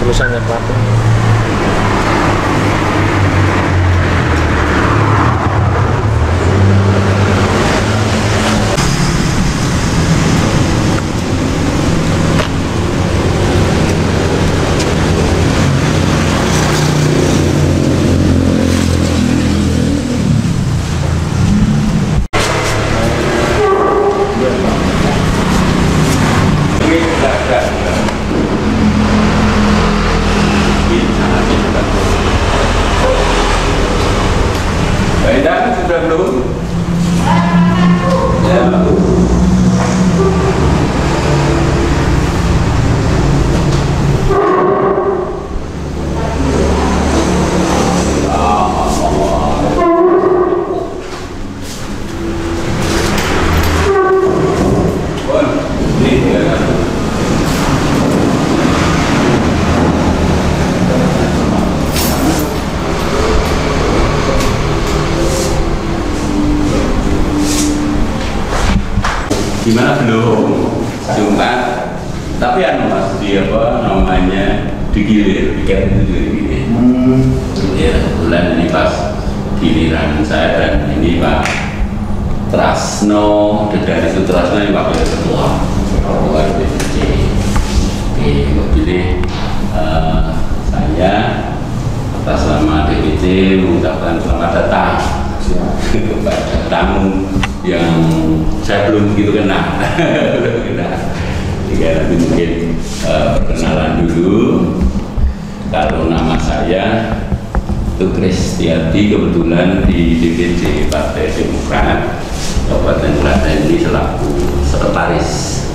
tulisannya Plato. Sudah belum? Ya. Gimana belum? Jumat, tapi mas di apa namanya digilir, tiket itu juga digilir. Ya, bulan ini pas giliran saya dan ini Pak Trasno, dari Sutrasno ini Pak Ketua DPC. Oke, pilih saya atas nama DPC mengucapkan selamat datang kepada tamu yang saya belum begitu kenal. Jadi nanti mungkin perkenalan dulu. Kalau nama saya itu Kristiadi, kebetulan di DPC Partai Demokrat Kabupaten Klaten ini selaku sekretaris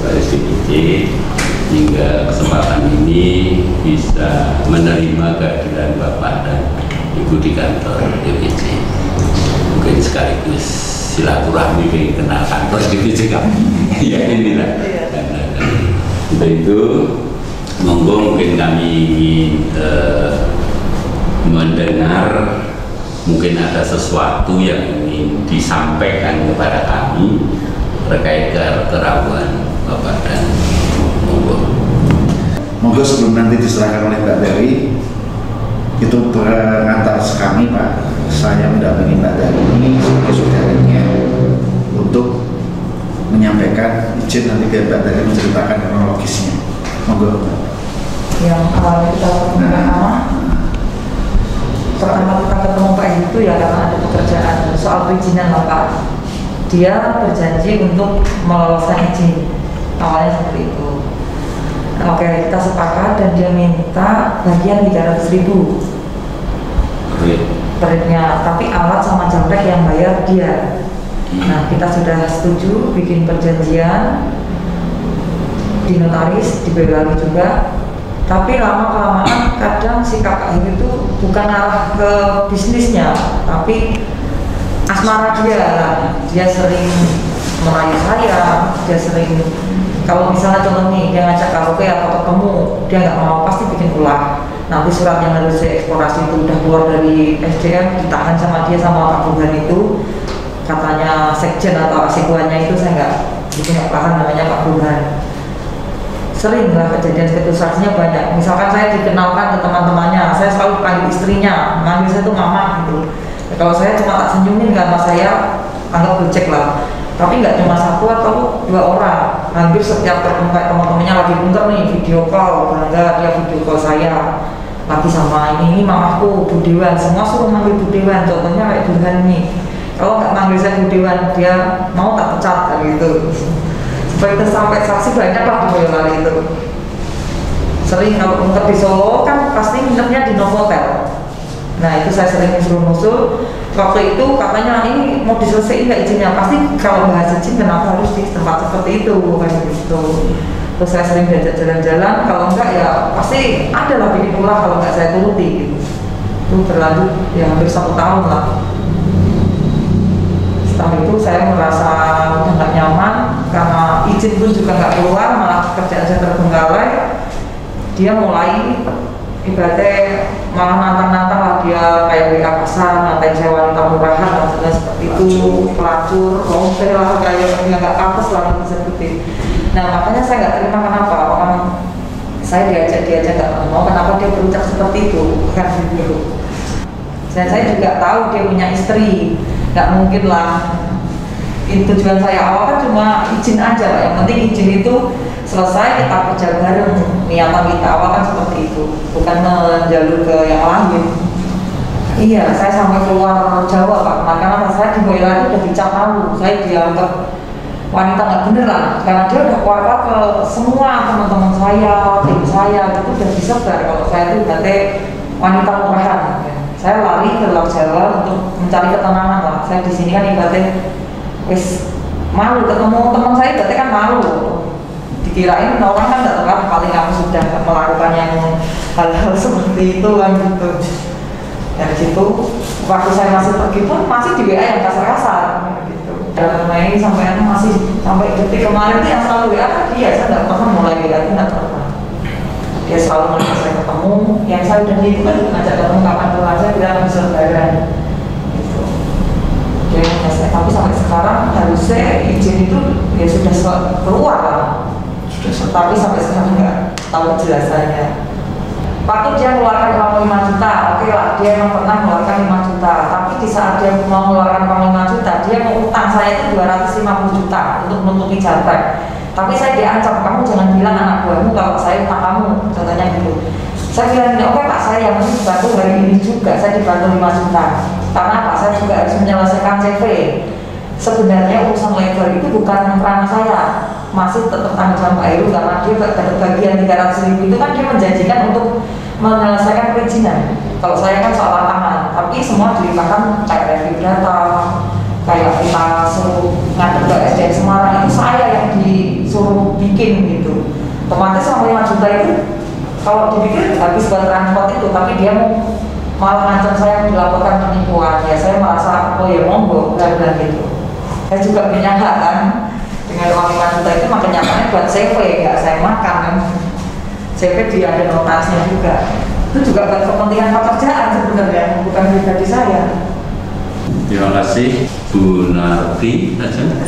DPC, hingga kesempatan ini bisa menerima kehadiran Bapak dan Ibu di kantor DPC. Mungkin sekaligus silaturahmi pengen kenal kantor DPC kami. Ya inilah. Untuk itu monggo mungkin kami ingin mendengar, mungkin ada sesuatu yang ingin disampaikan kepada kami terkait keraguan Bapak dan monggo sebelum nanti diserahkan oleh Mbak Dewi, itu pengantar kami Pak, saya mendampingi Mbak Dewi ini sebagai saudaranya untuk menyampaikan izin nanti biar Mbak Dewi menceritakan kronologisnya. Monggo. Yang awalnya kita pertama kita ketemu Pak itu ya karena ada pekerjaan soal perizinan lah Pak. Dia berjanji untuk meloloskan izin, awalnya seperti itu. Oke, kita sepakat dan dia minta bagian 300.000 pernya, tapi alat sama jamrek yang bayar dia. Nah, kita sudah setuju bikin perjanjian di notaris, di Boyolali juga. Tapi lama-kelamaan kadang si kakak ini tuh bukan arah ke bisnisnya, tapi asmara dia sering merayu saya, dia sering, kalau misalnya contoh nih dia ngajak karaoke atau ketemu, dia nggak mau, pasti bikin ulah. Nanti surat yang harus dieksplorasi itu udah keluar dari SDM, ditahan sama dia sama Pak Burhan itu, katanya sekjen atau asikuannya itu saya nggak paham namanya Pak Burhan. Sering lah kejadian seperti itu, saksinya banyak. Misalkan saya dikenalkan ke teman-temannya, saya selalu panggil istrinya, manggil saya tuh mama gitu. Ya, kalau saya cuma tak senyumin karena saya anggap gojek lah. Tapi nggak cuma satu atau dua orang, hampir setiap ketemu kayak teman-temannya lagi bungker nih video call, bangga dia video call saya lagi sama ini mamaku Bu Dewan, semua suruh manggil Bu Dewan. Contohnya kayak Burhan nih, kalau nggak manggil saya Bu Dewan dia mau tak pecat kayak gitu. Seperti sampai saksi banyak lah di Boyolali itu. Sering kalau bungker di Solo kan pasti nginepnya di Novotel. Nah itu saya sering suruh-nusul. Waktu itu katanya ini mau diselesaikan nggak izinnya, pasti kalau bahas izin kenapa harus di tempat seperti itu kan gitu. Terus saya sering diajak jalan-jalan, kalau enggak ya pasti ada lah bikin ulah kalau nggak saya turuti gitu. Itu berlanjut ya hampir 1 tahun lah. Setelah itu saya merasa udah nggak nyaman karena izin pun juga nggak keluar, malah kerjaan saya terbengkalai. Dia mulai ibaratnya malah nantang-nantang lah, dia kayak WA pasar, nantain saya wanita murahan, maksudnya seperti itu, pelacur, rompe lah, kayak nggak pantas lah seperti. Nah makanya saya nggak terima, kenapa? Orang saya diajak nggak mau, kenapa dia berucap seperti itu, kan gitu. Dan saya juga tahu dia punya istri, nggak mungkin lah. Tujuan saya awal kan cuma izin aja Pak, yang penting izin itu selesai kita kerja bareng. Niatan kita awal kan seperti itu, bukan menjalur ke yang lain. Iya, saya sampai keluar Jawa Pak, karena saya di Boyolali udah dicap malu, saya dianggap wanita nggak bener lah, karena dia udah keluar ke semua teman-teman saya, tim saya, itu udah disebar kalau saya itu berarti wanita murahan. Saya lari ke luar Jawa untuk mencari ketenangan lah. Saya di sini kan ibaratnya wis malu ketemu teman saya, berarti kan malu. Dikirain orang kan nggak tahu paling kamu sudah melakukan yang hal-hal seperti itu kan gitu. Dari situ waktu saya masih pergi pun masih di WA yang kasar-kasar gitu. Dan main sampai detik kemarin itu yang selalu WA kan dia, saya nggak pernah mulai WA itu nggak pernah. Dia selalu ngajak saya ketemu, yang saya udah itu kan ngajak ketemu kapan keluar, saya bilang bisa lebaran gitu. Dia ngajak saya, tapi sampai sekarang harusnya izin itu ya sudah keluar lah. Tapi sampai sekarang nggak tahu kejelasannya. Waktu dia mengeluarkan uang 5 juta, oke lah, dia memang pernah mengeluarkan 5 juta. Tapi di saat dia mau mengeluarkan uang 5 juta, dia mau utang saya itu 250 juta untuk menutupi jabatan. Tapi saya diancam, kamu jangan bilang anak buahmu kalau saya utang kamu, contohnya gitu. Saya bilang, oke Pak, saya yang mesti dibantu hari ini juga, saya dibantu 5 juta. Karena Pak, saya juga harus menyelesaikan CV. Sebenarnya urusan legal itu bukan ranah saya, masih tetap tanggung jawab Pak Heru, karena dia dapat bagian 300.000 itu kan dia menjanjikan untuk menyelesaikan perizinan. Kalau saya kan soal tantangan, tapi semua dilimpahkan kayak review data, kayak kita suruh ngadep ke SDN Semarang, itu saya yang disuruh bikin gitu. Otomatis sama 5 juta itu kalau dipikir habis buat transport itu, tapi dia mau malah ngancam saya dilaporkan penipuan. Ya saya merasa, oh ya monggo, bla-bla gitu. Saya juga punya hak kan, dengan uang 5 juta itu makanya buat CV, nggak saya makan kan. CV dia ada notasnya juga. Itu juga buat kepentingan pekerjaan sebenarnya, bukan pribadi saya. Terima kasih Bu Narti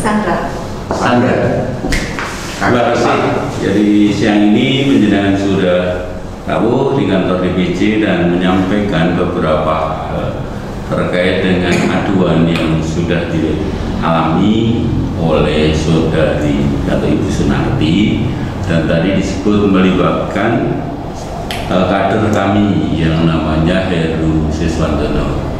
Sandra. Terima kasih. Jadi siang ini penjenengan sudah tahu di kantor DPC dan menyampaikan beberapa terkait dengan aduan yang sudah dialami oleh saudari atau Ibu Sunarti, dan tadi disebut melibatkan kader kami yang namanya Heru Siswandono.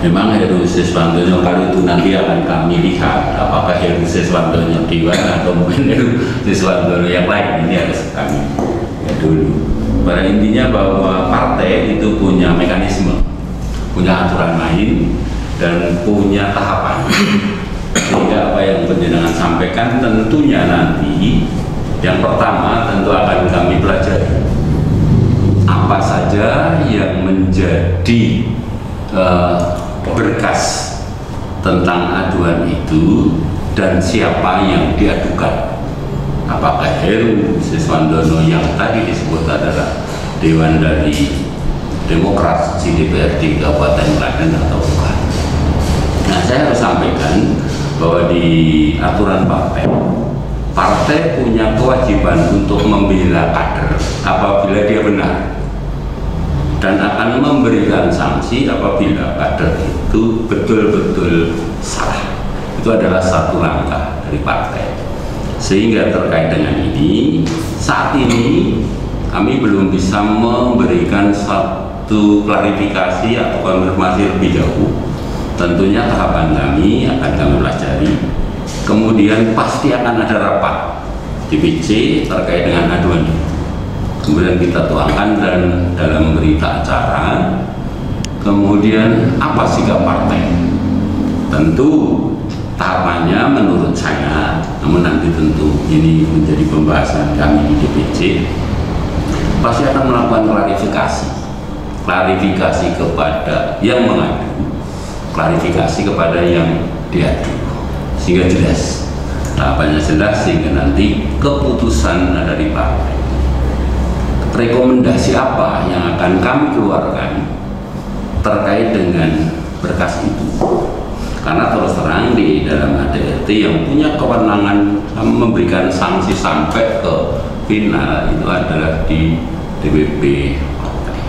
Memang Heru Siswandono kali itu nanti akan kami lihat apakah Heru Siswandono Dewan atau mungkin Heru Siswandono yang lain. Ini harus kami dulu. Pada intinya bahwa partai itu punya mekanisme, punya aturan main, dan punya tahapan. Sehingga apa yang penjenengan sampaikan tentunya nanti yang pertama tentu akan kami pelajari apa saja yang menjadi berkas tentang aduan itu dan siapa yang diadukan. Apakah Heru Siswandono yang tadi disebut adalah Dewan dari Demokrat di DPRD Kabupaten Klaten atau bukan. Nah, saya harus sampaikan bahwa di aturan partai punya kewajiban untuk membela kader apabila dia benar, dan akan memberikan sanksi apabila kader itu betul-betul salah. Itu adalah satu langkah dari partai. Sehingga terkait dengan ini, saat ini kami belum bisa memberikan satu klarifikasi atau konfirmasi lebih jauh. Tentunya tahapan kami akan kami pelajari. Kemudian pasti akan ada rapat DPC terkait dengan aduan ini. Kemudian kita tuangkan dan dalam berita acara. Kemudian apa sikap partai? Tentu tahapannya menurut saya, namun nanti tentu ini menjadi pembahasan kami di DPC, pasti akan melakukan klarifikasi kepada yang mengadu, klarifikasi kepada yang diadu, sehingga jelas tahapannya jelas, sehingga nanti keputusan dari partai, rekomendasi apa yang akan kami keluarkan terkait dengan berkas itu. Karena terus terang di dalam ADRT yang punya kewenangan memberikan sanksi sampai ke final itu adalah di DPP partai.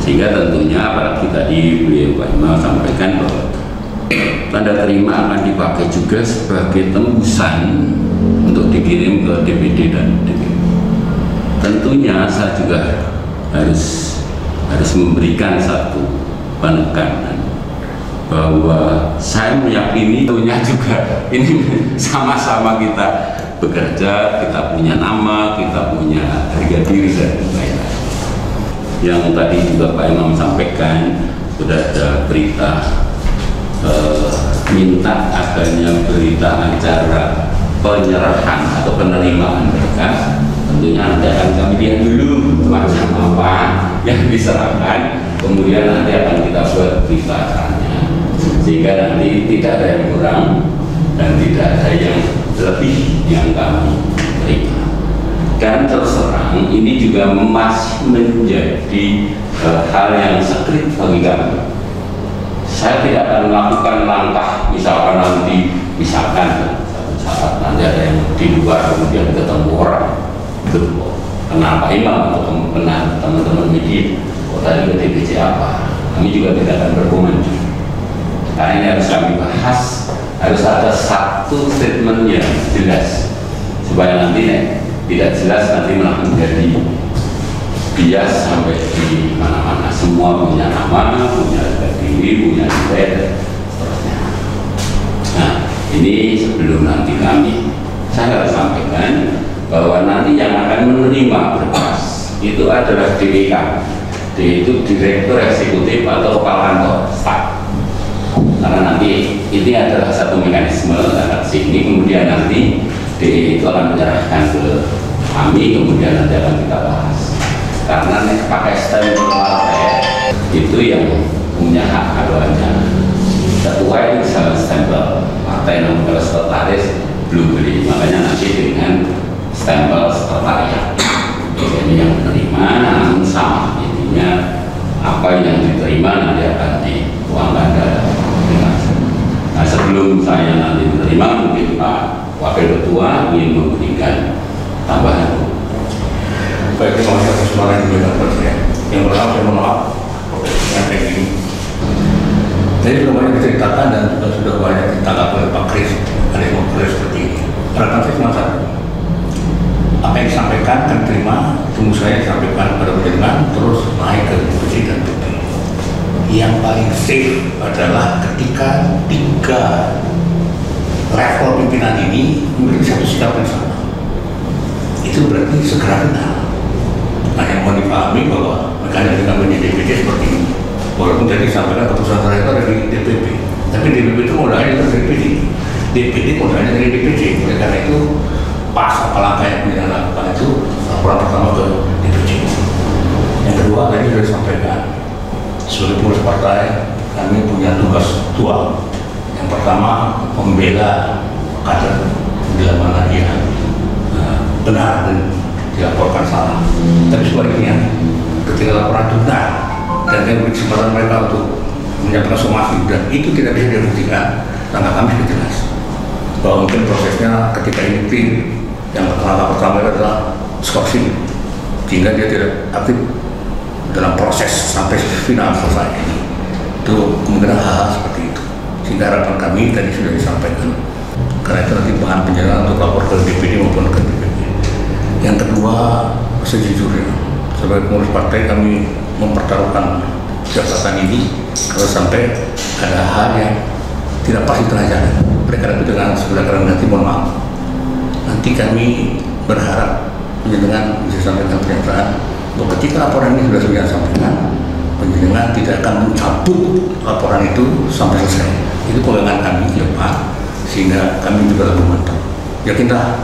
Sehingga tentunya apalagi tadi beliau Pak Imam sampaikan bahwa tanda terima akan dipakai juga sebagai tembusan untuk dikirim ke DPD dan DPP. Tentunya saya juga harus memberikan satu penekanan bahwa saya meyakini tentunya juga ini sama-sama kita bekerja, kita punya nama, kita punya harga diri dan lain-lain. Yang tadi juga Pak Imam sampaikan sudah ada berita minta adanya berita acara penyerahan atau penerimaan berkas. Tentunya nanti akan kami lihat dulu macam apa yang diserahkan, kemudian nanti akan kita buat berita acaranya sehingga nanti tidak ada yang kurang dan tidak ada yang lebih yang kami terima. Dan terus terang ini juga masih menjadi hal yang sekret bagi kami. Saya tidak akan melakukan langkah misalkan nanti satu saat nanti ada yang di luar kemudian ketemu orang kenal Pak Imam atau kenal teman-teman media kok tadi ke DPC apa, kami juga tidak akan berkomentar karena ini harus kami bahas, harus ada satu statement yang jelas supaya nanti tidak jelas nanti malah menjadi bias sampai di mana-mana. Semua punya nama, punya harga diri, punya nilai dan seterusnya. Nah, ini sebelum nanti saya harus sampaikan bahwa nanti yang akan menerima berkas itu adalah DWK, yaitu Direktur Eksekutif atau Kepala Kantor Staf. Karena nanti ini adalah satu mekanisme akan sini, kemudian nanti DE itu akan menyerahkan ke kami, kemudian nanti akan kita bahas. Karena pakai stempel partai itu yang punya hak aduannya. Ketua itu bisa stempel partai, namun kalau sekretaris belum beli, makanya nanti dengan stempel sekretariat. Jadi yang menerima namun sama intinya apa yang diterima nanti akan dituangkan dalam dengan. Nah, sebelum saya nanti menerima mungkin Pak Wakil Ketua ingin memberikan tambahan. Baik, terima kasih atas suara yang diberikan kepada saya. Yang pertama saya mohon maaf yang kayak gini. Jadi sudah banyak diceritakan dan sudah banyak ditangkap oleh Pak Kris. Ada yang mau seperti ini. Harapan saya cuma satu. Apa yang disampaikan akan terima, tunggu saya disampaikan kepada penjenengan, terus naik ke DPC dan DPP. Yang paling safe adalah ketika 3 level pimpinan ini memiliki satu sikap yang sama. Itu berarti segera kenal. Nah, yang mau dipahami bahwa mekanisme kampanye DPD seperti ini. Walaupun tadi disampaikan keputusan terakhir itu ada di DPP, tapi DPP itu modalnya dari DPD, DPD modalnya dari DPD. Oleh karena itu pas apa langkah yang kita lakukan itu laporan pertama ke DPD. Yang kedua tadi sudah disampaikan sebagai pengurus partai kami punya tugas dua. Yang pertama membela kader bila mana dia benar dan dilaporkan salah. Tapi sebaliknya ketika laporan itu benar dan yang beri kesempatan mereka untuk menyampaikan somasi dan itu tidak bisa dibuktikan, langkah kami sudah jelas bahwa mungkin prosesnya ketika ini clear. Yang langkah pertama adalah skorsing sehingga dia tidak aktif dalam proses sampai final selesai. Itu kemungkinan hal seperti itu. Sehingga harapan kami tadi sudah disampaikan. Karena itu nanti bahan penjelasan untuk lapor ke DPD maupun ke DPP. Yang kedua, sejujurnya sebagai pengurus partai kami mempertaruhkan jabatan ini kalau sampai ada hal yang tidak pas di tengah jalan. Oleh karena itu dengan segala kerendahan hati mohon maaf. Nanti kami berharap penjenengan bisa sampaikan pernyataan bahwa ketika laporan ini sudah saya sampaikan, penjenengan tidak akan mencabut laporan itu sampai selesai. Itu pegangan kami ke depan, sehingga kami juga lebih mantap. Yakinlah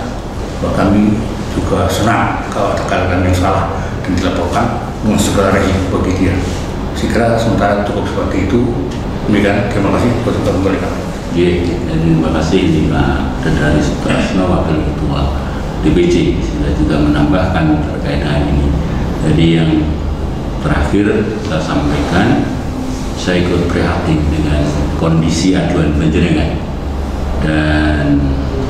bahwa kami juga senang kalau ada keadaan yang salah dan dilaporkan dengan segala resiko bagi dia. Segera sementara cukup seperti itu. Demikian, terima kasih buat kembali kami. Terima kasih Pak Dadari Sutrasno Wakil Ketua DPC sudah juga menambahkan terkait hal ini. Jadi yang terakhir saya sampaikan, saya ikut prihatin dengan kondisi aduan panjenengan Dan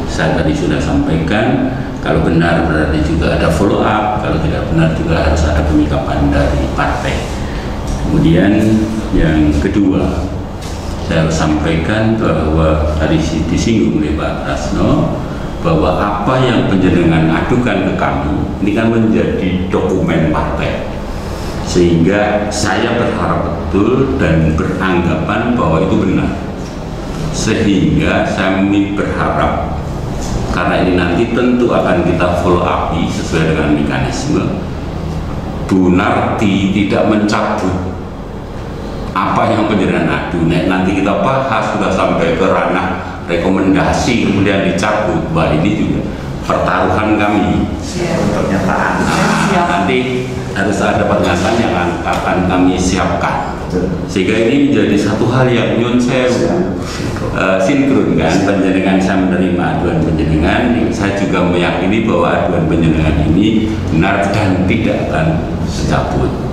saya tadi sudah sampaikan, kalau benar berarti juga ada follow up, kalau tidak benar juga harus ada penyikapan dari partai. Kemudian yang kedua, saya harus sampaikan bahwa tadi disinggung oleh Pak Rasno, bahwa apa yang penjenengan adukan ke kami ini kan menjadi dokumen partai, sehingga saya berharap betul dan beranggapan bahwa itu benar, sehingga saya berharap, karena ini nanti tentu akan kita follow up sesuai dengan mekanisme, Bu Narti tidak mencabut apa yang penjenengan adu. Nanti kita bahas sudah sampai ke ranah rekomendasi kemudian dicabut, bahwa ini juga pertaruhan kami. Pernyataan. Nanti harus ada pernyataan yang akan kami siapkan, sehingga ini menjadi satu hal yang nyun sewu sinkron kan. Penjenengan saya menerima aduan penjenengan, saya juga meyakini bahwa aduan penjenengan ini benar dan tidak akan dicabut.